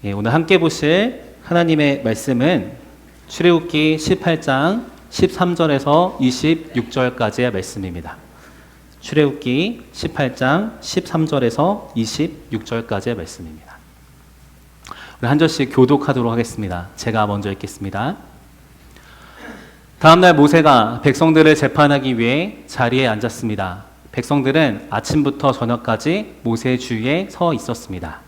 오늘 함께 보실 하나님의 말씀은 출애굽기 18장 13절에서 26절까지의 말씀입니다. 출애굽기 18장 13절에서 26절까지의 말씀입니다. 우리 한 절씩 교독하도록 하겠습니다. 제가 먼저 읽겠습니다. 다음날 모세가 백성들을 재판하기 위해 자리에 앉았습니다. 백성들은 아침부터 저녁까지 모세 주위에 서 있었습니다.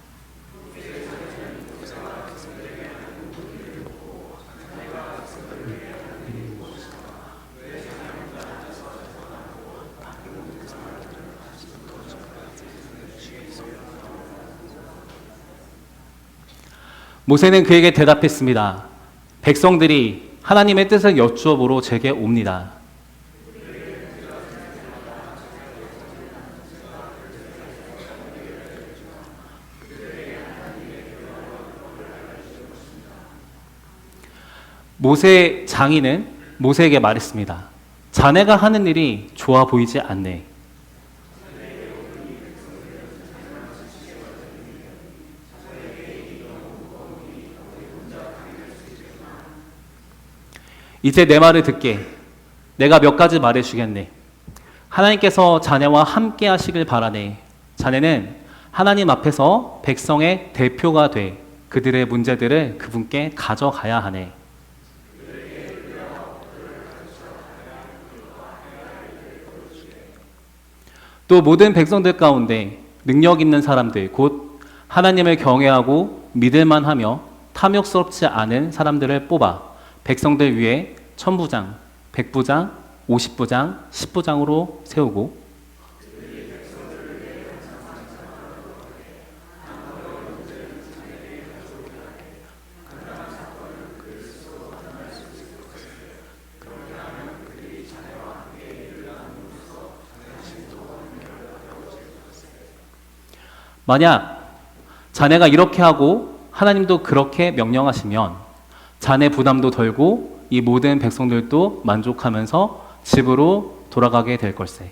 모세는 그에게 대답했습니다. 백성들이 하나님의 뜻을 여쭈어 보러 제게 옵니다. 모세 장인은 모세에게 말했습니다. 자네가 하는 일이 좋아 보이지 않네. 이제 내 말을 듣게. 내가 몇 가지 말해주겠네. 하나님께서 자네와 함께 하시길 바라네. 자네는 하나님 앞에서 백성의 대표가 돼 그들의 문제들을 그분께 가져가야 하네. 또 모든 백성들 가운데 능력 있는 사람들, 곧 하나님을 경외하고 믿을만하며 탐욕스럽지 않은 사람들을 뽑아 백성들 위에 1000부장, 100부장, 50부장, 10부장으로 세우고 만약 자네가 이렇게 하고 하나님도 그렇게 명령하시면 자네 부담도 덜고 이 모든 백성들도 만족하면서 집으로 돌아가게 될 걸세.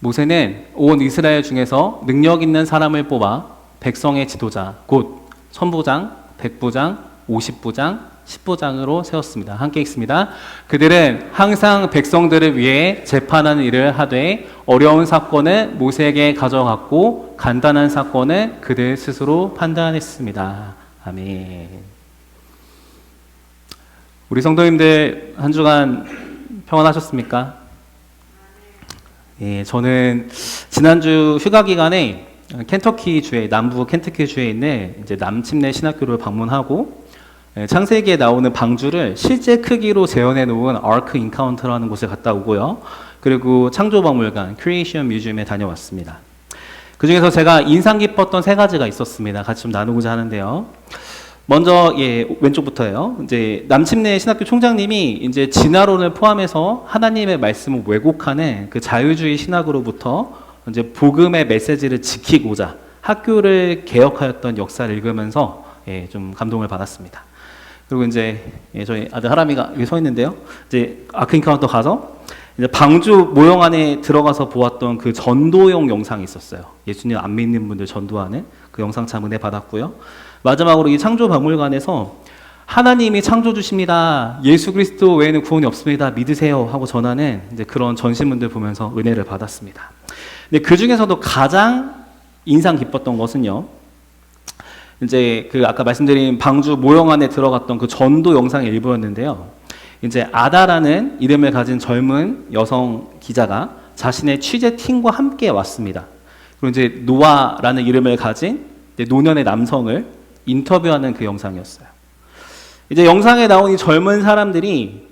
모세는 온 이스라엘 중에서 능력 있는 사람을 뽑아 백성의 지도자, 곧 1000부장, 100부장, 50부장, 10부장으로 세웠습니다. 함께 읽습니다. 그들은 항상 백성들을 위해 재판하는 일을 하되 어려운 사건은 모세에게 가져갔고 간단한 사건은 그들 스스로 판단했습니다. 아멘. 우리 성도님들 한 주간 평안하셨습니까? 예, 저는 지난주 휴가 기간에 켄터키 주에 남부 켄터키 주에 있는 이제 남침내 신학교를 방문하고 창세기에 나오는 방주를 실제 크기로 재현해 놓은 아크 인카운터라는 곳에 갔다 오고요. 그리고 창조박물관 크리에이션 뮤지엄에 다녀왔습니다. 그 중에서 제가 인상 깊었던 3가지가 있었습니다. 같이 좀 나누고자 하는데요. 먼저 왼쪽부터예요. 이제 남침내 신학교 총장님이 이제 진화론을 포함해서 하나님의 말씀을 왜곡하는 그 자유주의 신학으로부터 이제 복음의 메시지를 지키고자 학교를 개혁하였던 역사를 읽으면서 좀 감동을 받았습니다. 그리고 이제 저희 아들 하람이가 여기 서 있는데요. 이제 아크 인카운터 가서 이제 방주 모형 안에 들어가서 보았던 그 전도용 영상이 있었어요. 예수님 안 믿는 분들 전도하는 그 영상 참 은혜 받았고요. 마지막으로 이 창조박물관에서 하나님이 창조주십니다. 예수 그리스도 외에는 구원이 없습니다. 믿으세요. 하고 전하는 이제 그런 전시문들 보면서 은혜를 받았습니다. 근데 그 중에서도 가장 인상 깊었던 것은요. 이제 그 아까 말씀드린 방주 모형 안에 들어갔던 그 전도 영상의 일부였는데요. 이제 아다라는 이름을 가진 젊은 여성 기자가 자신의 취재팀과 함께 왔습니다. 그리고 이제 노아라는 이름을 가진 노년의 남성을 인터뷰하는 그 영상이었어요. 이제 영상에 나온 이 젊은 사람들이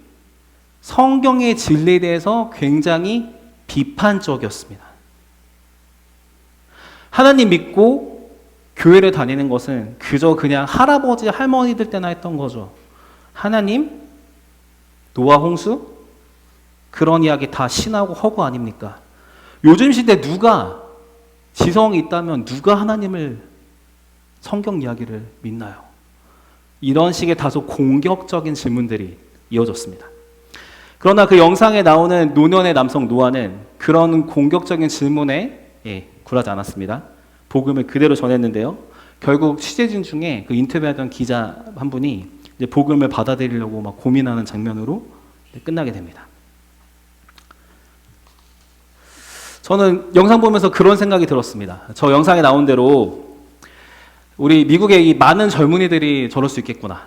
성경의 진리에 대해서 굉장히 비판적이었습니다. 하나님 믿고 교회를 다니는 것은 그저 그냥 할아버지 할머니들 때나 했던 거죠. 하나님, 노아 홍수, 그런 이야기 다 신하고 허구 아닙니까? 요즘 시대 누가 지성이 있다면 누가 하나님을 성경 이야기를 믿나요? 이런 식의 다소 공격적인 질문들이 이어졌습니다. 그러나 그 영상에 나오는 노년의 남성 노아는 그런 공격적인 질문에 굴하지 않았습니다. 복음을 그대로 전했는데요. 결국 취재진 중에 그 인터뷰하던 기자 한 분이 이제 복음을 받아들이려고 막 고민하는 장면으로 끝나게 됩니다. 저는 영상 보면서 그런 생각이 들었습니다. 저 영상에 나온 대로 우리 미국의 이 많은 젊은이들이 저럴 수 있겠구나.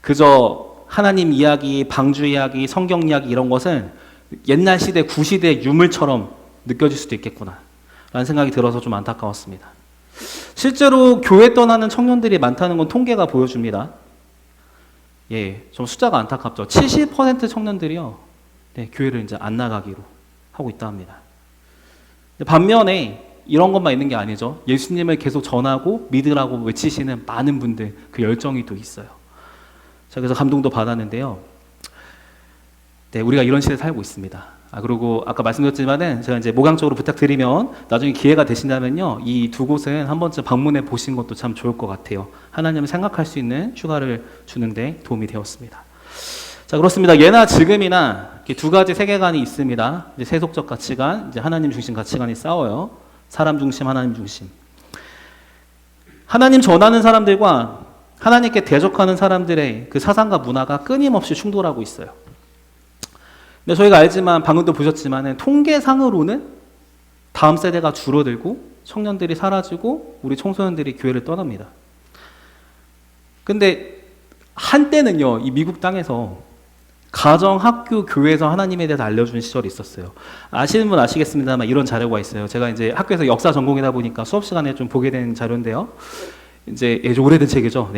그저 하나님 이야기, 방주 이야기, 성경 이야기 이런 것은 옛날 시대, 구시대 유물처럼 느껴질 수도 있겠구나 라는 생각이 들어서 좀 안타까웠습니다. 실제로 교회 떠나는 청년들이 많다는 건 통계가 보여줍니다. 좀 숫자가 안타깝죠. 70% 청년들이요, 교회를 이제 안 나가기로 하고 있다 합니다. 반면에 이런 것만 있는 게 아니죠. 예수님을 계속 전하고 믿으라고 외치시는 많은 분들, 그 열정이 또 있어요. 자, 그래서 감동도 받았는데요. 우리가 이런 시대에 살고 있습니다. 그리고 아까 말씀드렸지만은 제가 이제 목양적으로 부탁드리면 나중에 기회가 되신다면요, 이 두 곳은 한 번쯤 방문해 보신 것도 참 좋을 것 같아요. 하나님을 생각할 수 있는 휴가를 주는데 도움이 되었습니다. 자, 그렇습니다. 예나 지금이나 이렇게 두 가지 세계관이 있습니다. 이제 세속적 가치관, 이제 하나님 중심 가치관이 싸워요. 사람 중심, 하나님 중심. 하나님 전하는 사람들과 하나님께 대적하는 사람들의 그 사상과 문화가 끊임없이 충돌하고 있어요. 근데 저희가 알지만, 방금도 보셨지만 통계상으로는 다음 세대가 줄어들고 청년들이 사라지고 우리 청소년들이 교회를 떠납니다. 근데 한때는요, 이 미국 땅에서 가정, 학교, 교회에서 하나님에 대해서 알려주는 시절이 있었어요. 아시는 분 아시겠습니다만 이런 자료가 있어요. 제가 이제 학교에서 역사 전공이다 보니까 수업 시간에 좀 보게 된 자료인데요. 이제 좀 오래된 책이죠.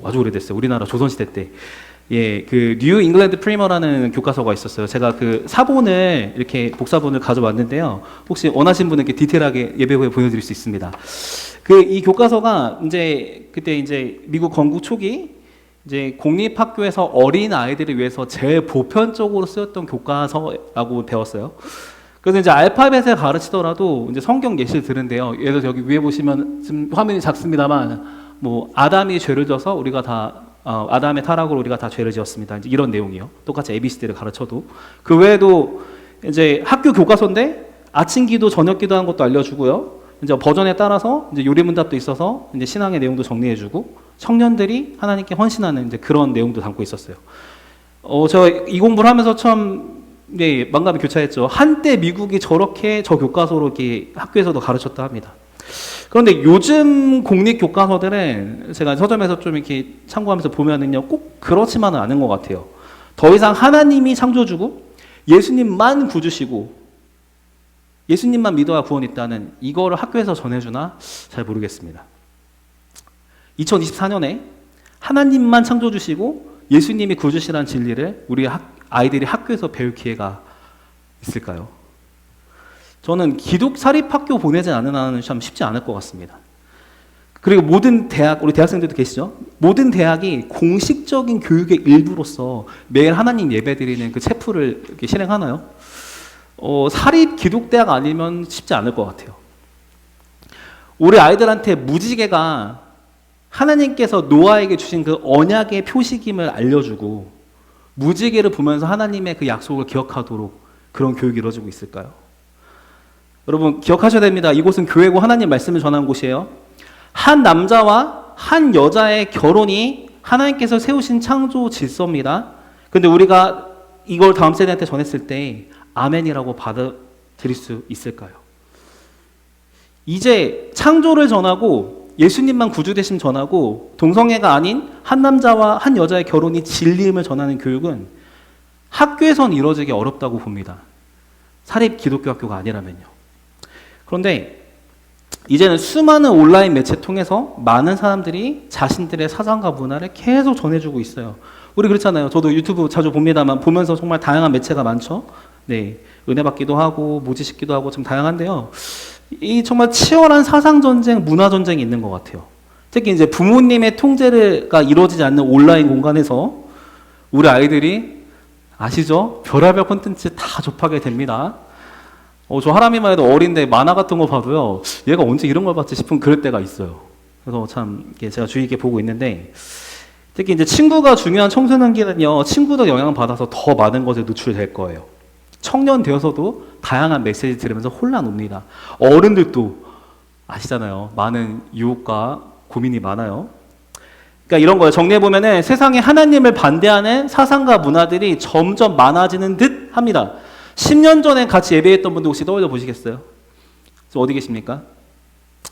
아주 오래됐어요. 우리나라 조선시대 때. 그 뉴 잉글랜드 프리머라는 교과서가 있었어요. 제가 그 사본을 이렇게 복사본을 가져왔는데요. 혹시 원하신 분은 이렇게 디테일하게 예배 후에 보여드릴 수 있습니다. 이 교과서가 이제 그때 이제 미국 건국 초기 이제 공립학교에서 어린 아이들을 위해서 제일 보편적으로 쓰였던 교과서라고 배웠어요. 그래서 이제 알파벳을 가르치더라도 이제 성경 예시를 들은데요. 예를 들어서 여기 위에 보시면 지금 화면이 작습니다만, 뭐 아담이 죄를 져서 우리가 다 아담의 타락으로 우리가 다 죄를 지었습니다. 이제 이런 내용이요. 똑같이 ABCD를 가르쳐도. 그 외에도 이제 학교 교과서인데 아침 기도, 저녁 기도하는 것도 알려주고요. 이제 버전에 따라서 이제 요리문답도 있어서 이제 신앙의 내용도 정리해주고 청년들이 하나님께 헌신하는 이제 그런 내용도 담고 있었어요. 제가 이 공부를 하면서 처음 만감이 교차했죠. 한때 미국이 저렇게 저 교과서로 이렇게 학교에서도 가르쳤다 합니다. 그런데 요즘 공립 교과서들은 제가 서점에서 좀 이렇게 참고하면서 보면은요, 꼭 그렇지만은 않은 것 같아요. 더 이상 하나님이 창조주고 예수님만 구주시고 예수님만 믿어야 구원이 있다는 이거를 학교에서 전해주나 잘 모르겠습니다. 2024년에 하나님만 창조주시고 예수님이 구주시라는 진리를 우리 아이들이 학교에서 배울 기회가 있을까요? 저는 기독 사립학교 보내지 않는 한은 참 쉽지 않을 것 같습니다. 그리고 모든 대학, 우리 대학생들도 계시죠? 모든 대학이 공식적인 교육의 일부로서 매일 하나님 예배드리는 그 체프를 이렇게 실행하나요? 사립 기독대학 아니면 쉽지 않을 것 같아요. 우리 아이들한테 무지개가 하나님께서 노아에게 주신 그 언약의 표식임을 알려주고 무지개를 보면서 하나님의 그 약속을 기억하도록 그런 교육이 이루어지고 있을까요? 여러분 기억하셔야 됩니다. 이곳은 교회고 하나님 말씀을 전하는 곳이에요. 한 남자와 한 여자의 결혼이 하나님께서 세우신 창조 질서입니다. 근데 우리가 이걸 다음 세대한테 전했을 때 아멘이라고 받아들일 수 있을까요? 이제 창조를 전하고 예수님만 구주 되심 전하고 동성애가 아닌 한 남자와 한 여자의 결혼이 진리임을 전하는 교육은 학교에선 이루어지기 어렵다고 봅니다. 사립 기독교 학교가 아니라면요. 그런데 이제는 수많은 온라인 매체 통해서 많은 사람들이 자신들의 사상과 문화를 계속 전해주고 있어요. 우리 그렇잖아요. 저도 유튜브 자주 봅니다만 보면서 정말 다양한 매체가 많죠. 은혜 받기도 하고 모지 싣기도 하고 좀 다양한데요. 이 정말 치열한 사상 전쟁, 문화 전쟁이 있는 것 같아요. 특히 이제 부모님의 통제가 이루어지지 않는 온라인 공간에서 우리 아이들이 아시죠? 별의별 콘텐츠 다 접하게 됩니다. 저 하람이만 해도 어린데 만화 같은 거 봐도요, 얘가 언제 이런 걸 봤지 싶은 그럴 때가 있어요. 그래서 참 제가 주의 있게 보고 있는데, 특히 이제 친구가 중요한 청소년기는요, 친구도 영향을 받아서 더 많은 것에 노출될 거예요. 청년 되어서도 다양한 메시지 들으면서 혼란 옵니다. 어른들도 아시잖아요. 많은 유혹과 고민이 많아요. 그러니까 이런 거예요. 정리해보면은 세상에 하나님을 반대하는 사상과 문화들이 점점 많아지는 듯 합니다. 10년 전에 같이 예배했던 분들 혹시 떠올려 보시겠어요? 어디 계십니까?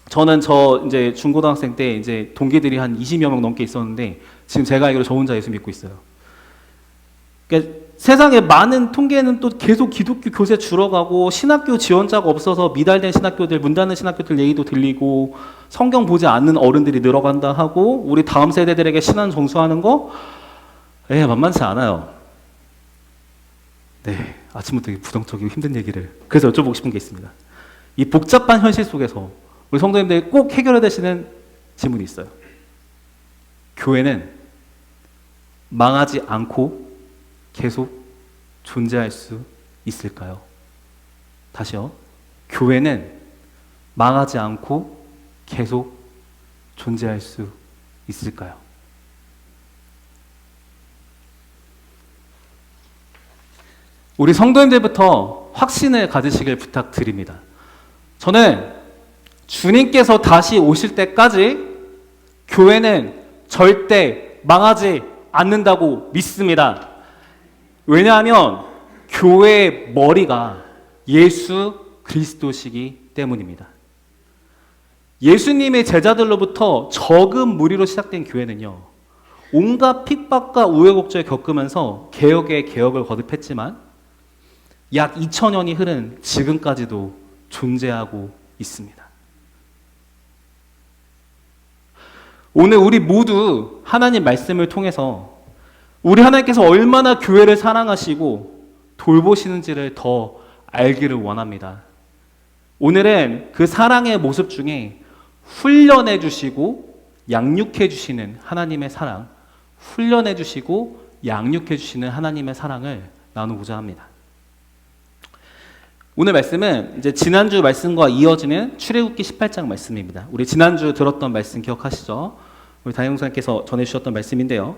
저는 이제 중고등학생 때 이제 동기들이 한 20여 명 넘게 있었는데 지금 제가 알기로 저 혼자 예수 믿고 있어요. 그러니까 세상에 많은 통계는 또 계속 기독교 교세 줄어가고 신학교 지원자가 없어서 미달된 신학교들, 문 닫는 신학교들 얘기도 들리고 성경 보지 않는 어른들이 늘어간다 하고 우리 다음 세대들에게 신앙 정수하는 거 만만치 않아요. 네, 아침부터 부정적이고 힘든 얘기를 그래서 여쭤보고 싶은 게 있습니다. 이 복잡한 현실 속에서 우리 성도님들이 꼭 해결해야 되시는 질문이 있어요. 교회는 망하지 않고 계속 존재할 수 있을까요? 다시요. 교회는 망하지 않고 계속 존재할 수 있을까요? 우리 성도님들부터 확신을 가지시길 부탁드립니다. 저는 주님께서 다시 오실 때까지 교회는 절대 망하지 않는다고 믿습니다. 왜냐하면 교회의 머리가 예수 그리스도시기 때문입니다. 예수님의 제자들로부터 적은 무리로 시작된 교회는요, 온갖 핍박과 우여곡절을 겪으면서 개혁에 개혁을 거듭했지만 약 2000년이 흐른 지금까지도 존재하고 있습니다. 오늘 우리 모두 하나님 말씀을 통해서 우리 하나님께서 얼마나 교회를 사랑하시고 돌보시는지를 더 알기를 원합니다. 오늘은 그 사랑의 모습 중에 훈련해 주시고 양육해 주시는 하나님의 사랑, 훈련해 주시고 양육해 주시는 하나님의 사랑을 나누고자 합니다. 오늘 말씀은 이제 지난주 말씀과 이어지는 출애굽기 18장 말씀입니다. 우리 지난주 들었던 말씀 기억하시죠? 우리 담임 목사님께서 전해주셨던 말씀인데요.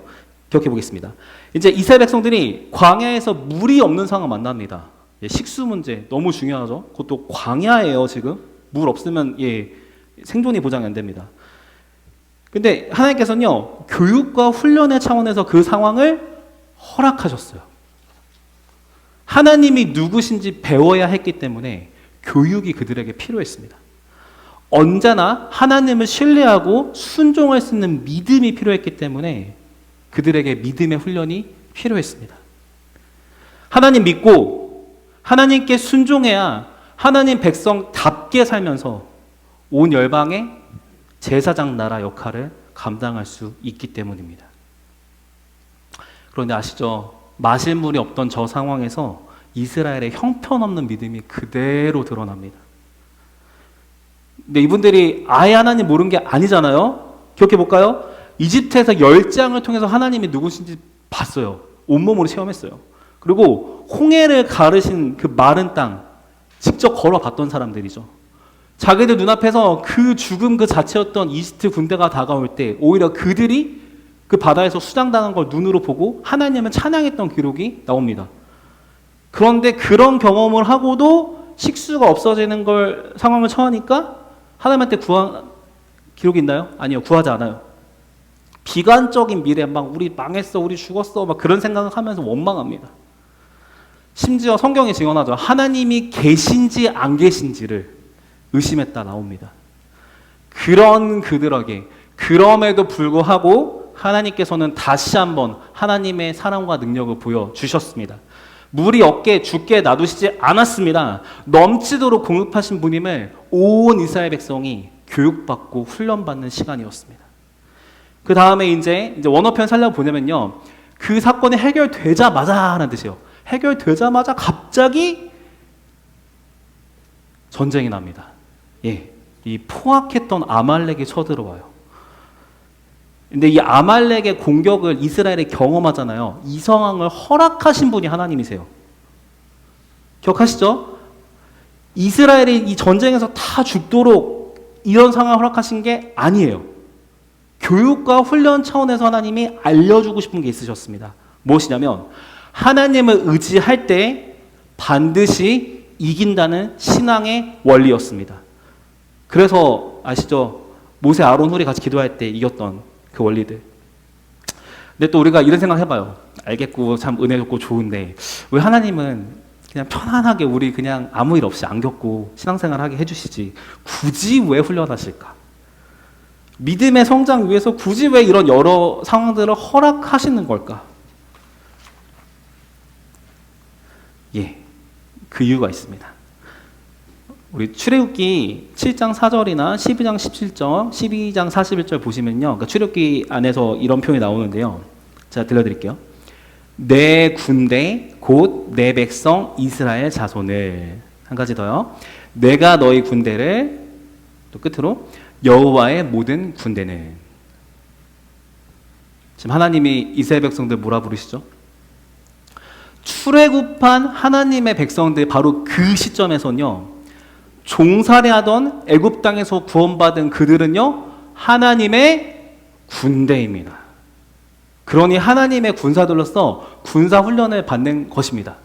기억해 보겠습니다. 이제 이스라엘 백성들이 광야에서 물이 없는 상황을 만납니다. 식수 문제 너무 중요하죠. 그것도 광야예요. 지금 물 없으면 생존이 보장이 안 됩니다. 근데 하나님께서는요, 교육과 훈련의 차원에서 그 상황을 허락하셨어요. 하나님이 누구신지 배워야 했기 때문에 교육이 그들에게 필요했습니다. 언제나 하나님을 신뢰하고 순종할 수 있는 믿음이 필요했기 때문에 그들에게 믿음의 훈련이 필요했습니다. 하나님 믿고 하나님께 순종해야 하나님 백성답게 살면서 온 열방의 제사장 나라 역할을 감당할 수 있기 때문입니다. 그런데 아시죠? 마실 물이 없던 저 상황에서 이스라엘의 형편없는 믿음이 그대로 드러납니다. 근데 이분들이 아예 하나님 모르는 게 아니잖아요. 기억해 볼까요? 이집트에서 열장을 통해서 하나님이 누구신지 봤어요. 온몸으로 체험했어요. 그리고 홍해를 가르신 그 마른 땅 직접 걸어봤던 사람들이죠. 자기들 눈앞에서 그 죽음 그 자체였던 이집트 군대가 다가올 때 오히려 그들이 그 바다에서 수장당한 걸 눈으로 보고 하나님을 찬양했던 기록이 나옵니다. 그런데 그런 경험을 하고도 식수가 없어지는 걸 상황을 처하니까 하나님한테 구한 기록이 있나요? 아니요, 구하지 않아요. 비관적인 미래, 막 우리 망했어, 우리 죽었어, 막 그런 생각을 하면서 원망합니다. 심지어 성경이 증언하죠. 하나님이 계신지 안 계신지를 의심했다 나옵니다. 그런 그들에게 그럼에도 불구하고 하나님께서는 다시 한번 하나님의 사랑과 능력을 보여주셨습니다. 물이 없게 죽게 놔두시지 않았습니다. 넘치도록 공급하신 분임을 온 이스라엘 백성이 교육받고 훈련받는 시간이었습니다. 그 다음에 이제 원어편 살려보내면요, 그 사건이 해결되자마자 하는 뜻이에요. 해결되자마자 갑자기 전쟁이 납니다. 이 포악했던 아말렉이 쳐들어와요. 근데 이 아말렉의 공격을 이스라엘이 경험하잖아요. 이 상황을 허락하신 분이 하나님이세요. 기억하시죠? 이스라엘이 이 전쟁에서 다 죽도록 이런 상황을 허락하신 게 아니에요. 교육과 훈련 차원에서 하나님이 알려주고 싶은 게 있으셨습니다. 무엇이냐면 하나님을 의지할 때 반드시 이긴다는 신앙의 원리였습니다. 그래서 아시죠? 모세, 아론, 훌이 같이 기도할 때 이겼던 그 원리들. 근데 또 우리가 이런 생각 해봐요. 알겠고 참 은혜 좋고 좋은데 왜 하나님은 그냥 편안하게 우리 그냥 아무 일 없이 안 겪고 신앙생활하게 해주시지 굳이 왜 훈련하실까? 믿음의 성장 위해서 굳이 왜 이런 여러 상황들을 허락하시는 걸까? 예, 그 이유가 있습니다. 우리 출애굽기 7장 4절이나 12장 17절, 12장 41절 보시면요. 그러니까 출애굽기 안에서 이런 표현이 나오는데요. 제가 들려드릴게요. 내 군대 곧 내 백성 이스라엘 자손을, 한 가지 더요. 내가 너희 군대를, 또 끝으로 여호와의 모든 군대는. 지금 하나님이 이스라엘 백성들 뭐라 부르시죠? 출애굽한 하나님의 백성들 바로 그 시점에서는요. 종살이하던 애굽 땅에서 구원받은 그들은요. 하나님의 군대입니다. 그러니 하나님의 군사들로서 군사훈련을 받는 것입니다.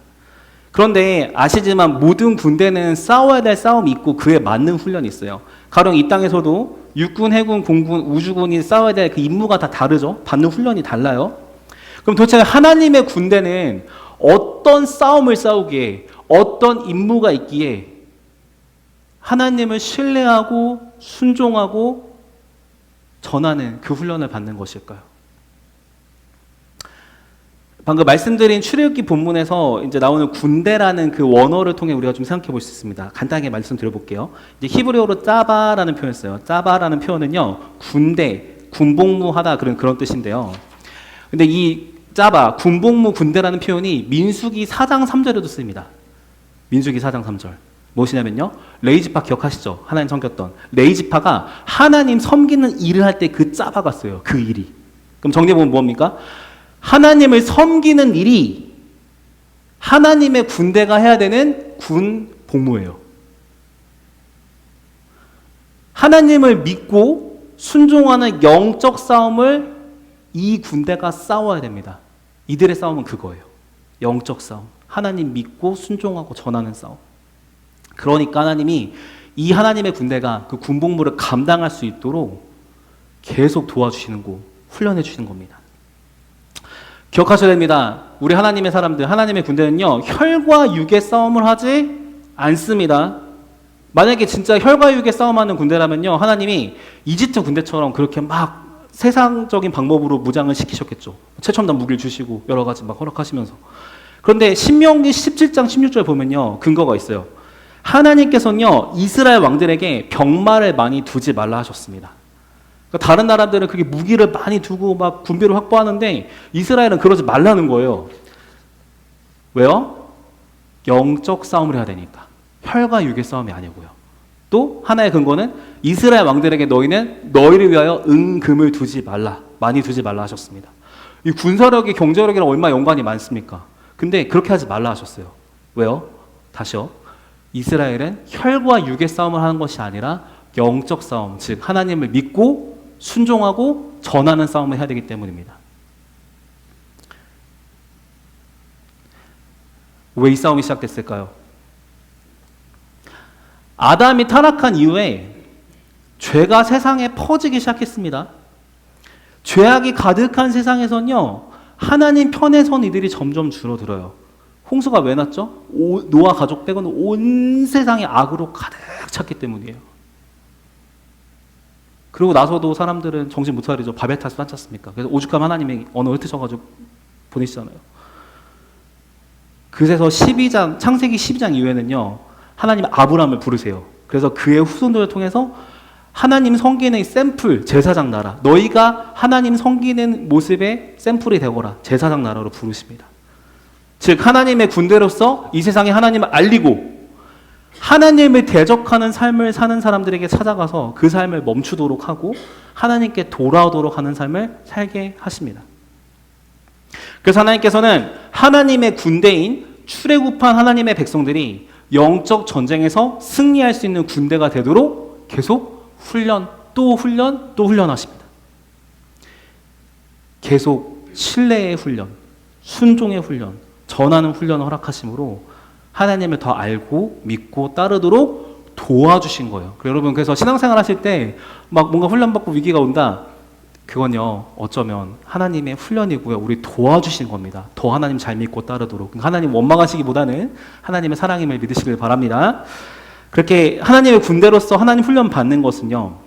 그런데 아시지만 모든 군대는 싸워야 될 싸움이 있고 그에 맞는 훈련이 있어요. 가령 이 땅에서도 육군, 해군, 공군, 우주군이 싸워야 될 그 임무가 다 다르죠. 받는 훈련이 달라요. 그럼 도대체 하나님의 군대는 어떤 싸움을 싸우기에, 어떤 임무가 있기에 하나님을 신뢰하고 순종하고 전하는 그 훈련을 받는 것일까요? 방금 말씀드린 출애굽기 본문에서 이제 나오는 군대라는 그 원어를 통해 우리가 좀 생각해 볼 수 있습니다. 간단하게 말씀드려볼게요. 이제 히브리어로 짜바라는 표현을 써요. 짜바라는 표현은요, 군대, 군복무하다 그런 뜻인데요. 근데 이 짜바, 군복무 군대라는 표현이 민수기 4장 3절에도 씁니다. 민수기 4장 3절. 무엇이냐면요, 레이지파 기억하시죠? 하나님 섬겼던 레이지파가 하나님 섬기는 일을 할 때 그 짜바가 써요. 그 일이. 그럼 정리해보면 뭡니까? 하나님을 섬기는 일이 하나님의 군대가 해야 되는 군 복무예요. 하나님을 믿고 순종하는 영적 싸움을 이 군대가 싸워야 됩니다. 이들의 싸움은 그거예요. 영적 싸움. 하나님 믿고 순종하고 전하는 싸움. 그러니까 하나님이 이 하나님의 군대가 그 군복무를 감당할 수 있도록 계속 도와주시는 거, 훈련해 주시는 겁니다. 기억하셔야 됩니다. 우리 하나님의 사람들, 하나님의 군대는요, 혈과 육의 싸움을 하지 않습니다. 만약에 진짜 혈과 육의 싸움하는 군대라면요, 하나님이 이집트 군대처럼 그렇게 막 세상적인 방법으로 무장을 시키셨겠죠. 최첨단 무기를 주시고 여러 가지 막 허락하시면서. 그런데 신명기 17장 16절 보면요, 근거가 있어요. 하나님께서는요, 이스라엘 왕들에게 병마를 많이 두지 말라 하셨습니다. 그러니까 다른 나라들은 그게 무기를 많이 두고 막 군비를 확보하는데 이스라엘은 그러지 말라는 거예요. 왜요? 영적 싸움을 해야 되니까. 혈과 육의 싸움이 아니고요. 또 하나의 근거는 이스라엘 왕들에게 너희는 너희를 위하여 은금을 두지 말라, 많이 두지 말라 하셨습니다. 이 군사력이 경제력이랑 얼마나 연관이 많습니까? 근데 그렇게 하지 말라 하셨어요. 왜요? 다시요. 이스라엘은 혈과 육의 싸움을 하는 것이 아니라 영적 싸움, 즉 하나님을 믿고 순종하고 전하는 싸움을 해야 되기 때문입니다. 왜 이 싸움이 시작됐을까요? 아담이 타락한 이후에 죄가 세상에 퍼지기 시작했습니다. 죄악이 가득한 세상에서는요, 하나님 편에 선 이들이 점점 줄어들어요. 홍수가 왜 났죠? 노아 가족 빼고는 온 세상이 악으로 가득 찼기 때문이에요. 그리고 나서도 사람들은 정신 못 차리죠. 바벨 탓을 하지 않습니까? 그래서 오죽하면 하나님이 언어 흩으셔가지고 보내시잖아요. 그래서 창세기 12장 이후에는요, 하나님 아브라함을 부르세요. 그래서 그의 후손들을 통해서 하나님 섬기는 샘플, 제사장 나라, 너희가 하나님 섬기는 모습의 샘플이 되거라, 제사장 나라로 부르십니다. 즉 하나님의 군대로서 이 세상에 하나님을 알리고 하나님을 대적하는 삶을 사는 사람들에게 찾아가서 그 삶을 멈추도록 하고 하나님께 돌아오도록 하는 삶을 살게 하십니다. 그래서 하나님께서는 하나님의 군대인 출애굽한 하나님의 백성들이 영적 전쟁에서 승리할 수 있는 군대가 되도록 계속 훈련, 또 훈련, 또 훈련하십니다. 계속 신뢰의 훈련, 순종의 훈련, 전하는 훈련을 허락하심으로 하나님을 더 알고 믿고 따르도록 도와주신 거예요. 여러분, 그래서 신앙생활 하실 때 막 뭔가 훈련받고 위기가 온다. 그건요, 어쩌면 하나님의 훈련이고요. 우리 도와주신 겁니다. 더 하나님 잘 믿고 따르도록. 하나님 원망하시기보다는 하나님의 사랑임을 믿으시길 바랍니다. 그렇게 하나님의 군대로서 하나님 훈련 받는 것은요,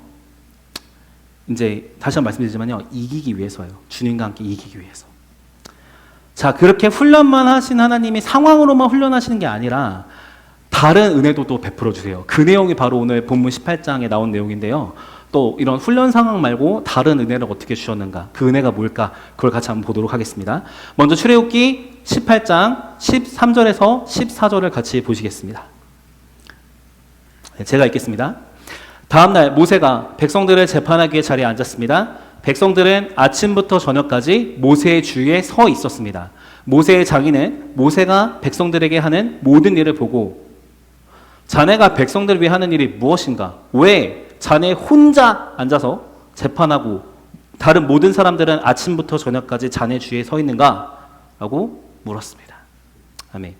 이제 다시 한번 말씀드리지만요, 이기기 위해서예요. 주님과 함께 이기기 위해서. 자, 그렇게 훈련만 하신 하나님이 상황으로만 훈련하시는 게 아니라 다른 은혜도 또 베풀어 주세요. 그 내용이 바로 오늘 본문 18장에 나온 내용인데요. 또 이런 훈련 상황 말고 다른 은혜를 어떻게 주셨는가, 그 은혜가 뭘까, 그걸 같이 한번 보도록 하겠습니다. 먼저 출애굽기 18장 13절에서 14절을 같이 보시겠습니다. 제가 읽겠습니다. 다음날 모세가 백성들을 재판하기 위해 자리에 앉았습니다. 백성들은 아침부터 저녁까지 모세의 주위에 서 있었습니다. 모세의 장인은 모세가 백성들에게 하는 모든 일을 보고, 자네가 백성들을 위해 하는 일이 무엇인가? 왜 자네 혼자 앉아서 재판하고 다른 모든 사람들은 아침부터 저녁까지 자네 주위에 서 있는가? 라고 물었습니다. 아멘.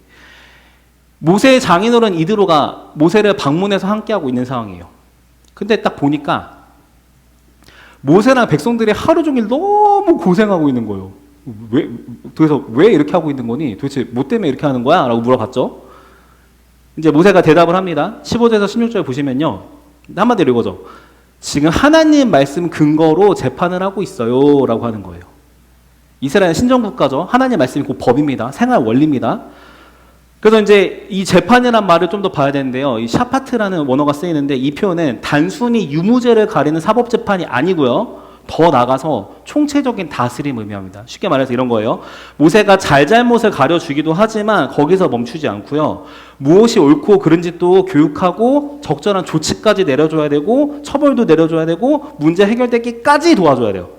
모세의 장인어른 이드로가 모세를 방문해서 함께하고 있는 상황이에요. 근데 딱 보니까 모세랑 백성들이 하루 종일 너무 고생하고 있는 거예요. 그래서 왜 이렇게 하고 있는 거니? 도대체 뭐 때문에 이렇게 하는 거야? 라고 물어봤죠. 이제 모세가 대답을 합니다. 15절에서 16절 보시면요, 한마디로 이거죠. 지금 하나님 말씀 근거로 재판을 하고 있어요 라고 하는 거예요. 이스라엘은 신정국가죠. 하나님 말씀이 곧 법입니다. 생활 원리입니다. 그래서 이제 이 재판이라는 말을 좀 더 봐야 되는데요. 이 샤파트라는 원어가 쓰이는데 이 표현은 단순히 유무죄를 가리는 사법재판이 아니고요. 더 나가서 총체적인 다스림을 의미합니다. 쉽게 말해서 이런 거예요. 모세가 잘잘못을 가려주기도 하지만 거기서 멈추지 않고요. 무엇이 옳고 그른지 또 교육하고 적절한 조치까지 내려줘야 되고 처벌도 내려줘야 되고 문제 해결되기까지 도와줘야 돼요.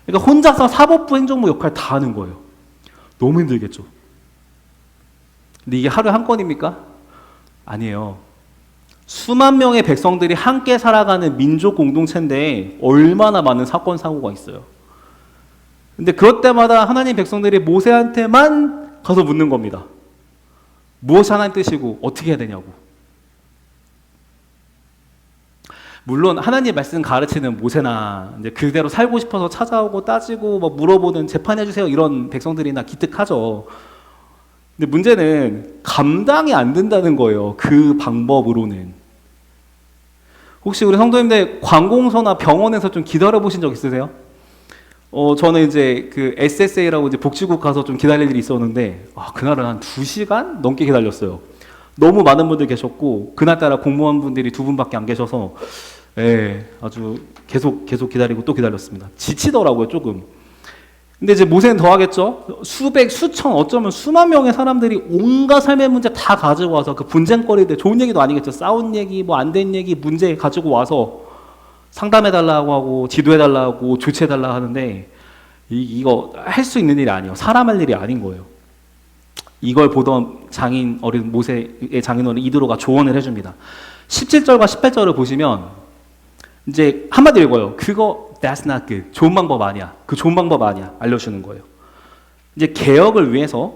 그러니까 혼자서 사법부 행정부 역할 다 하는 거예요. 너무 힘들겠죠. 근데 이게 하루에 한 건입니까? 아니에요. 수만 명의 백성들이 함께 살아가는 민족 공동체인데 얼마나 많은 사건 사고가 있어요. 근데 그럴 때마다 하나님 백성들이 모세한테만 가서 묻는 겁니다. 무엇이 하나님 뜻이고 어떻게 해야 되냐고. 물론 하나님 말씀 가르치는 모세나 이제 그대로 살고 싶어서 찾아오고 따지고 뭐 물어보는 재판해 주세요 이런 백성들이나 기특하죠. 근데 문제는 감당이 안 된다는 거예요. 그 방법으로는. 혹시 우리 성도님들 관공서나 병원에서 좀 기다려 보신 적 있으세요? 저는 이제 그 SSA라고 이제 복지국 가서 좀 기다릴 일이 있었는데, 그날은 한 2시간 넘게 기다렸어요. 너무 많은 분들 계셨고, 그날따라 공무원분들이 2분밖에 안 계셔서, 아주 계속 기다리고 또 기다렸습니다. 지치더라고요, 조금. 근데 이제 모세는 더 하겠죠. 수백, 수천, 어쩌면 수만 명의 사람들이 온갖 삶의 문제 다 가지고 와서 그 분쟁거리들, 좋은 얘기도 아니겠죠. 싸운 얘기, 뭐 안 된 얘기, 문제 가지고 와서 상담해달라고 하고 지도해달라고 조치해달라고 하는데 이거 할 수 있는 일이 아니에요. 사람 할 일이 아닌 거예요. 이걸 보던 장인 어린 모세의 장인어른 이드로가 조언을 해줍니다. 17절과 18절을 보시면 이제 한마디 읽어요. 그거 that's not good. 좋은 방법 아니야. 그 좋은 방법 아니야. 알려주는 거예요. 이제 개혁을 위해서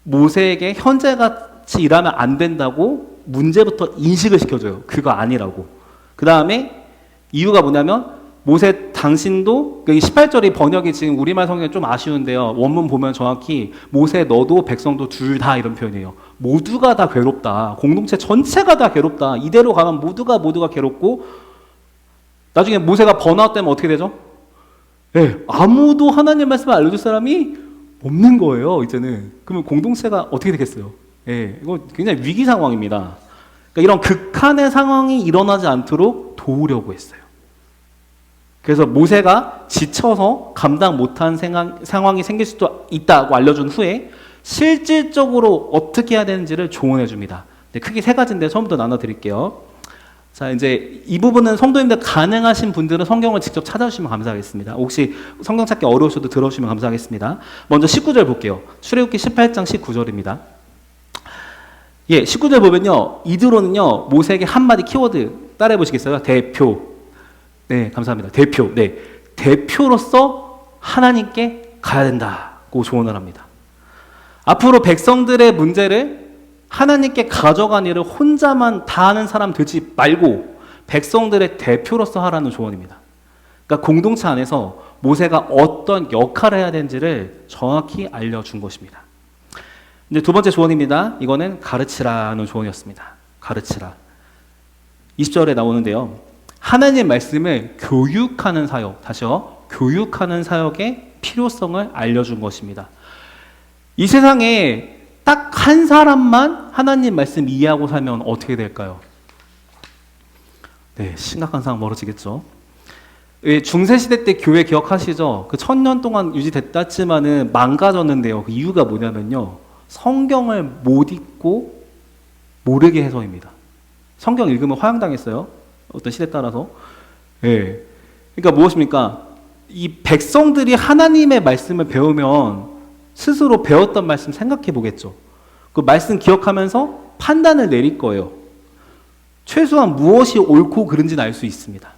모세에게 현재같이 일하면 안 된다고 문제부터 인식을 시켜줘요. 그거 아니라고. 그 다음에 이유가 뭐냐면 모세 당신도 18절이 번역이 지금 우리말 성경이 좀 아쉬운데요. 원문 보면 정확히 모세 너도 백성도 둘 다 이런 표현이에요. 모두가 다 괴롭다. 공동체 전체가 다 괴롭다. 이대로 가면 모두가 괴롭고 나중에 모세가 번아웃되면 어떻게 되죠? 아무도 하나님 말씀을 알려줄 사람이 없는 거예요. 이제는. 그러면 공동체가 어떻게 되겠어요? 이거 굉장히 위기 상황입니다. 그러니까 이런 극한의 상황이 일어나지 않도록 도우려고 했어요. 그래서 모세가 지쳐서 감당 못한 상황이 생길 수도 있다고 알려준 후에 실질적으로 어떻게 해야 되는지를 조언해 줍니다. 크게 3가지인데 처음부터 나눠드릴게요. 자, 이제 이 부분은 성도님들 가능하신 분들은 성경을 직접 찾아주시면 감사하겠습니다. 혹시 성경 찾기 어려우셔도 들어주시면 감사하겠습니다. 먼저 19절 볼게요. 출애굽기 18장 19절입니다. 19절 보면요. 이드로는요, 모세에게 한마디 키워드 따라해 보시겠어요? 대표. 네, 감사합니다. 대표. 네. 대표로서 하나님께 가야 된다고 조언을 합니다. 앞으로 백성들의 문제를 하나님께 가져간 일을 혼자만 다 하는 사람 되지 말고 백성들의 대표로서 하라는 조언입니다. 그러니까 공동체 안에서 모세가 어떤 역할을 해야 되는지를 정확히 알려준 것입니다. 이제 두 번째 조언입니다. 이거는 가르치라는 조언이었습니다. 가르치라. 20절에 나오는데요. 하나님의 말씀을 교육하는 사역, 다시요. 교육하는 사역의 필요성을 알려준 것입니다. 이 세상에 딱 한 사람만 하나님 말씀 이해하고 살면 어떻게 될까요? 네, 심각한 상황 벌어지겠죠. 중세시대 때 교회 기억하시죠? 그 1000년 동안 유지됐다 했지만은 망가졌는데요. 그 이유가 뭐냐면요. 성경을 못 읽고 모르게 해서입니다. 성경 읽으면 화형당했어요. 어떤 시대에 따라서. 예. 그러니까 무엇입니까? 이 백성들이 하나님의 말씀을 배우면 스스로 배웠던 말씀 생각해 보겠죠. 그 말씀 기억하면서 판단을 내릴 거예요. 최소한 무엇이 옳고 그른지는 알 수 있습니다.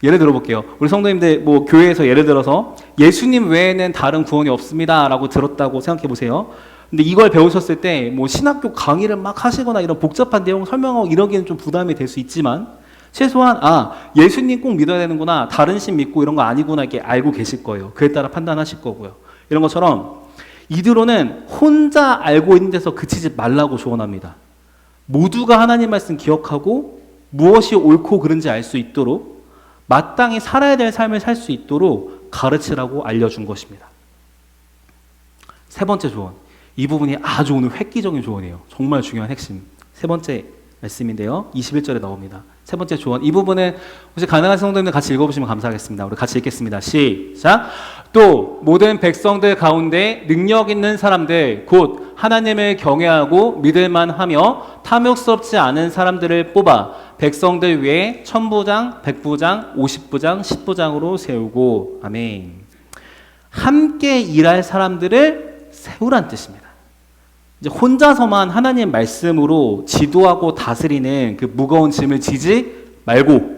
예를 들어 볼게요. 우리 성도님들 뭐 교회에서 예를 들어서 예수님 외에는 다른 구원이 없습니다라고 들었다고 생각해 보세요. 근데 이걸 배우셨을 때 뭐 신학교 강의를 막 하시거나 이런 복잡한 내용 설명하고 이러기는 좀 부담이 될 수 있지만 최소한 예수님 꼭 믿어야 되는구나, 다른 신 믿고 이런 거 아니구나 이렇게 알고 계실 거예요. 그에 따라 판단하실 거고요. 이런 것처럼 이드로는 혼자 알고 있는 데서 그치지 말라고 조언합니다. 모두가 하나님 말씀 기억하고 무엇이 옳고 그른지 알 수 있도록 마땅히 살아야 될 삶을 살 수 있도록 가르치라고 알려준 것입니다. 세 번째 조언. 이 부분이 아주 오늘 획기적인 조언이에요. 정말 중요한 핵심. 세 번째 말씀인데요. 21절에 나옵니다. 세 번째 조언. 이 부분은 혹시 가능한 성도님들 같이 읽어보시면 감사하겠습니다. 우리 같이 읽겠습니다. 시작. 또 모든 백성들 가운데 능력 있는 사람들 곧 하나님을 경외하고 믿을만 하며 탐욕스럽지 않은 사람들을 뽑아 백성들 위에 1000부장, 100부장, 50부장, 10부장으로 세우고. 아멘. 함께 일할 사람들을 세우란 뜻입니다. 이제 혼자서만 하나님 말씀으로 지도하고 다스리는 그 무거운 짐을 지지 말고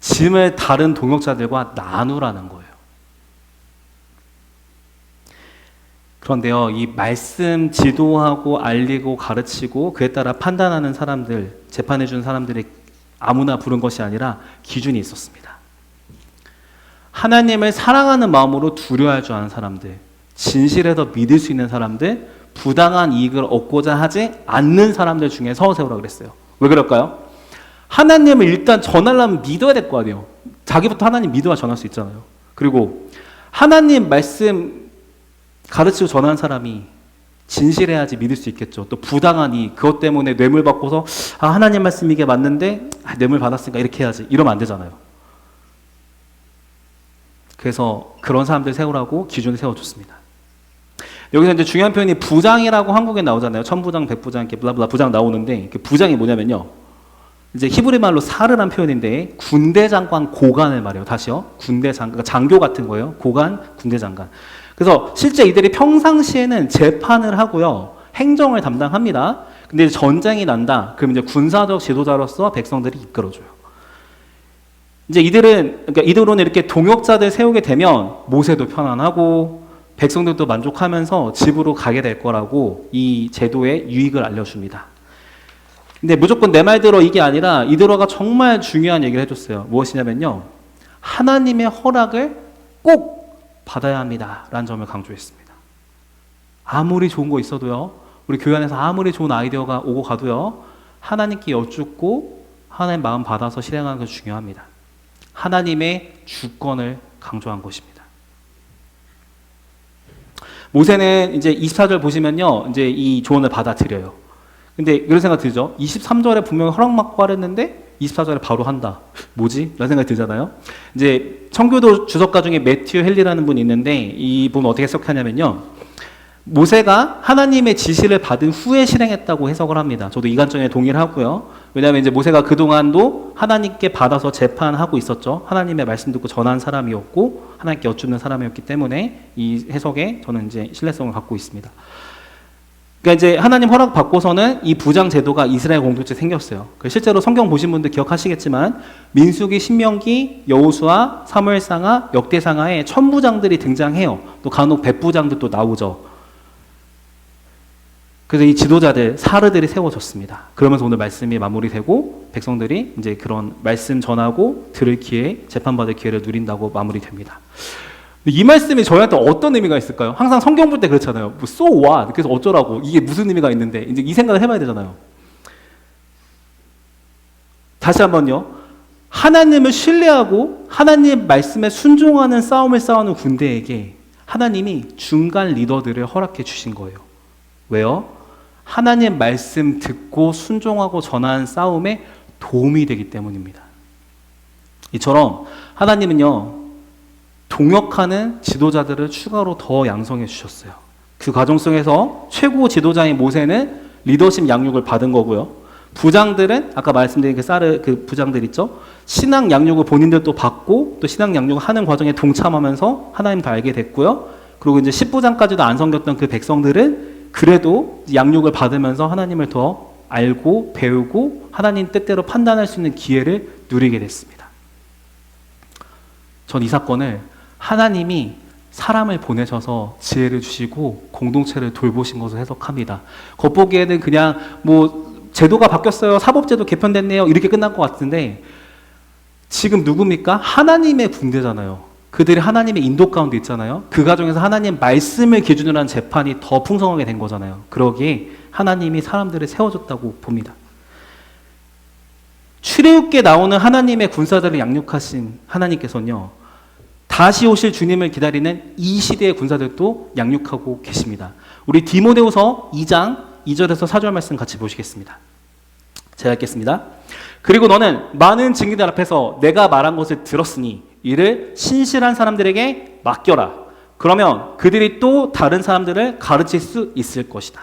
짐을 다른 동역자들과 나누라는 거예요. 그런데요, 이 말씀 지도하고 알리고 가르치고 그에 따라 판단하는 사람들, 재판해 준 사람들이 아무나 부른 것이 아니라 기준이 있었습니다. 하나님을 사랑하는 마음으로 두려워할 줄 아는 사람들, 진실에서 믿을 수 있는 사람들, 부당한 이익을 얻고자 하지 않는 사람들 중에서 세우라고 그랬어요. 왜 그럴까요? 하나님을 일단 전하려면 믿어야 될 거 아니에요. 자기부터 하나님 믿어야 전할 수 있잖아요. 그리고 하나님 말씀 가르치고 전하는 사람이 진실해야지 믿을 수 있겠죠. 또 부당한 이익, 그것 때문에 뇌물 받고서 하나님 말씀 이게 맞는데 뇌물 받았으니까 이렇게 해야지, 이러면 안 되잖아요. 그래서 그런 사람들 세우라고 기준을 세워줬습니다. 여기서 이제 중요한 표현이 부장이라고 한국에 나오잖아요. 1000부장, 100부장 이렇게 블라블라 부장 나오는데 그 부장이 뭐냐면요. 이제 히브리 말로 사르란 표현인데 군대 장관 고관을 말해요. 다시요. 군대 장관, 장교 같은 거예요. 고관, 군대 장관. 그래서 실제 이들이 평상시에는 재판을 하고요. 행정을 담당합니다. 근데 전쟁이 난다. 그럼 이제 군사적 지도자로서 백성들이 이끌어줘요. 이제 이들은 이렇게 동역자들 세우게 되면 모세도 편안하고 백성들도 만족하면서 집으로 가게 될 거라고 이 제도의 유익을 알려줍니다. 근데 무조건 내 말대로 이게 아니라 이드로가 정말 중요한 얘기를 해줬어요. 무엇이냐면요. 하나님의 허락을 꼭 받아야 합니다. 라는 점을 강조했습니다. 아무리 좋은 거 있어도요. 우리 교회 안에서 아무리 좋은 아이디어가 오고 가도요. 하나님께 여쭙고 하나님 마음 받아서 실행하는 것이 중요합니다. 하나님의 주권을 강조한 것입니다. 모세는 이제 24절 보시면요. 이제 이 조언을 받아들여요. 근데 이런 생각 들죠? 23절에 분명히 허락받고 하랬는데 24절에 바로 한다. 뭐지? 라는 생각이 들잖아요. 이제 청교도 주석가 중에 매튜 헨리라는 분이 있는데 이 분 어떻게 해석하냐면요. 모세가 하나님의 지시를 받은 후에 실행했다고 해석을 합니다. 저도 이 관점에 동의를 하고요. 왜냐하면 이제 모세가 그동안도 하나님께 받아서 재판하고 있었죠. 하나님의 말씀 듣고 전한 사람이었고 하나님께 여쭙는 사람이었기 때문에 이 해석에 저는 이제 신뢰성을 갖고 있습니다. 그러니까 이제 하나님 허락 받고서는 이 부장 제도가 이스라엘 공동체에 생겼어요. 실제로 성경 보신 분들 기억하시겠지만 민수기, 신명기, 여호수아, 사무엘상하, 역대상하에 천부장들이 등장해요. 또 간혹 백부장들도 나오죠. 그래서 이 지도자들, 사르들이 세워졌습니다. 그러면서 오늘 말씀이 마무리되고 백성들이 이제 그런 말씀 전하고 들을 기회, 재판받을 기회를 누린다고 마무리됩니다. 이 말씀이 저희한테 어떤 의미가 있을까요? 항상 성경 볼 때 그렇잖아요. 뭐 so what? 그래서 어쩌라고? 이게 무슨 의미가 있는데 이제 이 생각을 해봐야 되잖아요. 다시 한번요. 하나님을 신뢰하고 하나님 말씀에 순종하는 싸움을 싸우는 군대에게 하나님이 중간 리더들을 허락해 주신 거예요. 왜요? 하나님 말씀 듣고 순종하고 전하는 싸움에 도움이 되기 때문입니다. 이처럼 하나님은요, 동역하는 지도자들을 추가로 더 양성해 주셨어요. 그 과정 속에서 최고 지도자인 모세는 리더십 양육을 받은 거고요. 부장들은 아까 말씀드린 그 부장들 있죠? 신앙 양육을 본인들도 받고 또 신앙 양육을 하는 과정에 동참하면서 하나님도 알게 됐고요. 그리고 이제 10부장까지도 안 섬겼던 그 백성들은 그래도 양육을 받으면서 하나님을 더 알고 배우고 하나님 뜻대로 판단할 수 있는 기회를 누리게 됐습니다. 전 이 사건을 하나님이 사람을 보내셔서 지혜를 주시고 공동체를 돌보신 것으로 해석합니다. 겉보기에는 그냥 뭐 제도가 바뀌었어요, 사법제도 개편됐네요, 이렇게 끝날 것 같은데 지금 누굽니까? 하나님의 군대잖아요. 그들이 하나님의 인도 가운데 있잖아요. 그 과정에서 하나님 말씀을 기준으로 한 재판이 더 풍성하게 된 거잖아요. 그러기에 하나님이 사람들을 세워줬다고 봅니다. 출애굽기에 나오는 하나님의 군사들을 양육하신 하나님께서는요, 다시 오실 주님을 기다리는 이 시대의 군사들도 양육하고 계십니다. 우리 디모데후서 2장 2절에서 4절 말씀 같이 보시겠습니다. 제가 읽겠습니다. 그리고 너는 많은 증인들 앞에서 내가 말한 것을 들었으니 이를 신실한 사람들에게 맡겨라. 그러면 그들이 또 다른 사람들을 가르칠 수 있을 것이다.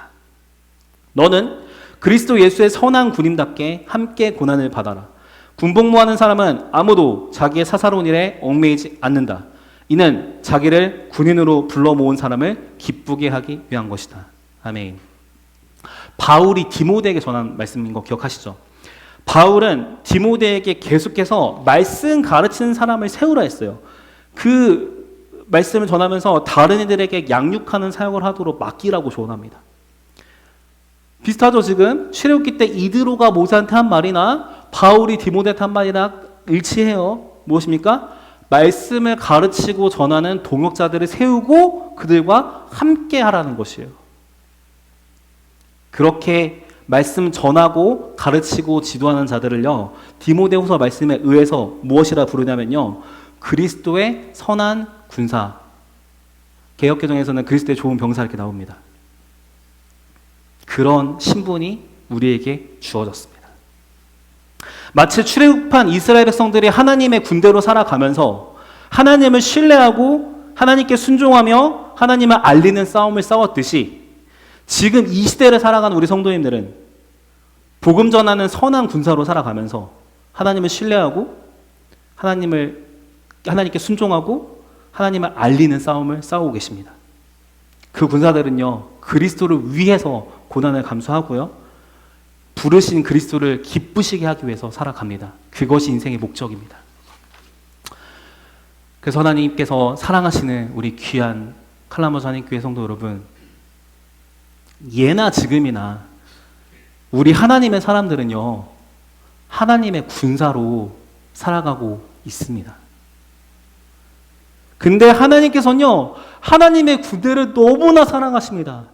너는 그리스도 예수의 선한 군인답게 함께 고난을 받아라. 군복무하는 사람은 아무도 자기의 사사로운 일에 얽매이지 않는다. 이는 자기를 군인으로 불러 모은 사람을 기쁘게 하기 위한 것이다. 아멘. 바울이 디모데에게 전한 말씀인 거 기억하시죠? 바울은 디모데에게 계속해서 말씀 가르치는 사람을 세우라 했어요. 그 말씀을 전하면서 다른 이들에게 양육하는 사역을 하도록 맡기라고 조언합니다. 비슷하죠? 지금 출애굽기 때 이드로가 모세한테 한 말이나 바울이 디모데한테 한 말이나 일치해요. 무엇입니까? 말씀을 가르치고 전하는 동역자들을 세우고 그들과 함께 하라는 것이에요. 그렇게 말씀 전하고 가르치고 지도하는 자들을요, 디모데후서 말씀에 의해서 무엇이라 부르냐면요, 그리스도의 선한 군사. 개역개정에서는 그리스도의 좋은 병사 이렇게 나옵니다. 그런 신분이 우리에게 주어졌습니다. 마치 출애굽한 이스라엘 백성들이 하나님의 군대로 살아가면서 하나님을 신뢰하고 하나님께 순종하며 하나님을 알리는 싸움을 싸웠듯이 지금 이 시대를 살아가는 우리 성도님들은 복음 전하는 선한 군사로 살아가면서 하나님을 신뢰하고 하나님께 순종하고 하나님을 알리는 싸움을 싸우고 계십니다. 그 군사들은요, 그리스도를 위해서 고난을 감수하고요, 부르신 그리스도를 기쁘시게 하기 위해서 살아갑니다. 그것이 인생의 목적입니다. 그래서 하나님께서 사랑하시는 우리 귀한 칼라모스 한인교회 성도 여러분, 예나 지금이나 우리 하나님의 사람들은요, 하나님의 군사로 살아가고 있습니다. 근데 하나님께서는요, 하나님의 군대를 너무나 사랑하십니다.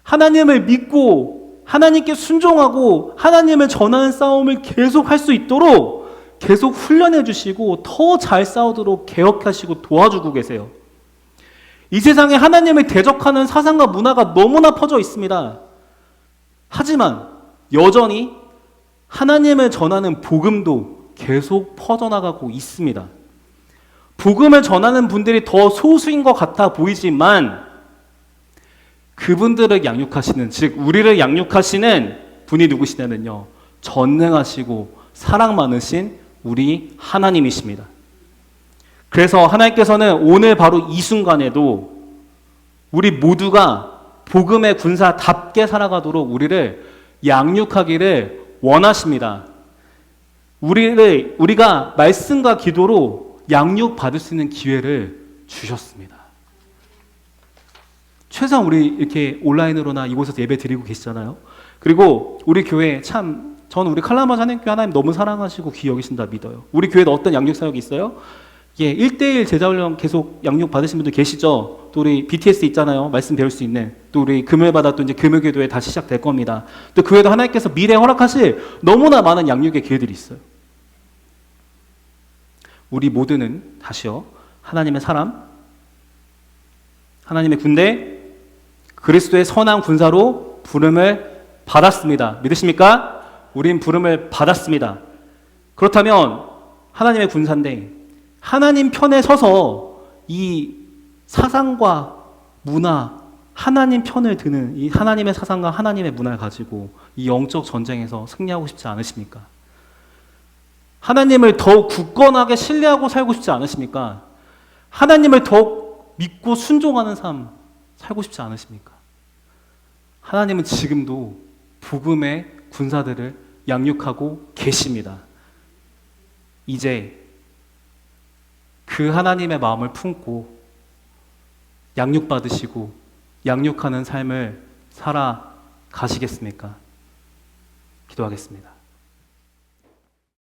하나님을 믿고 하나님께 순종하고 하나님을 전하는 싸움을 계속 할 수 있도록 계속 훈련해 주시고 더 잘 싸우도록 개혁하시고 도와주고 계세요. 이 세상에 하나님을 대적하는 사상과 문화가 너무나 퍼져 있습니다. 하지만 여전히 하나님을 전하는 복음도 계속 퍼져나가고 있습니다. 복음을 전하는 분들이 더 소수인 것 같아 보이지만 그분들을 양육하시는, 즉 우리를 양육하시는 분이 누구시냐면요, 전능하시고 사랑 많으신 우리 하나님이십니다. 그래서 하나님께서는 오늘 바로 이 순간에도 우리 모두가 복음의 군사답게 살아가도록 우리를 양육하기를 원하십니다. 우리가 말씀과 기도로 양육받을 수 있는 기회를 주셨습니다. 최소한 우리 이렇게 온라인으로나 이곳에서 예배 드리고 계시잖아요. 그리고 우리 교회 저는 우리 칼라마스 하나님교회 하나님 너무 사랑하시고 귀히 여기신다 믿어요. 우리 교회도 어떤 양육 사역이 있어요? 예, 1대1 제자훈련 계속 양육 받으신 분들 계시죠? 또 우리 BTS 있잖아요. 말씀 배울 수 있는. 또 우리 금요일마다 또 이제 금요기도회 다시 시작될 겁니다. 또 그 외에도 하나님께서 미래에 허락하실 너무나 많은 양육의 기회들이 있어요. 우리 모두는 다시요. 하나님의 사람, 하나님의 군대, 그리스도의 선한 군사로 부름을 받았습니다. 믿으십니까? 우린 부름을 받았습니다. 그렇다면 하나님의 군사인데 하나님 편에 서서 이 사상과 문화, 하나님 편을 드는 이 하나님의 사상과 하나님의 문화를 가지고 이 영적 전쟁에서 승리하고 싶지 않으십니까? 하나님을 더욱 굳건하게 신뢰하고 살고 싶지 않으십니까? 하나님을 더욱 믿고 순종하는 삶 살고 싶지 않으십니까? 하나님은 지금도 복음의 군사들을 양육하고 계십니다. 이제 그 하나님의 마음을 품고 양육받으시고 양육하는 삶을 살아가시겠습니까? 기도하겠습니다.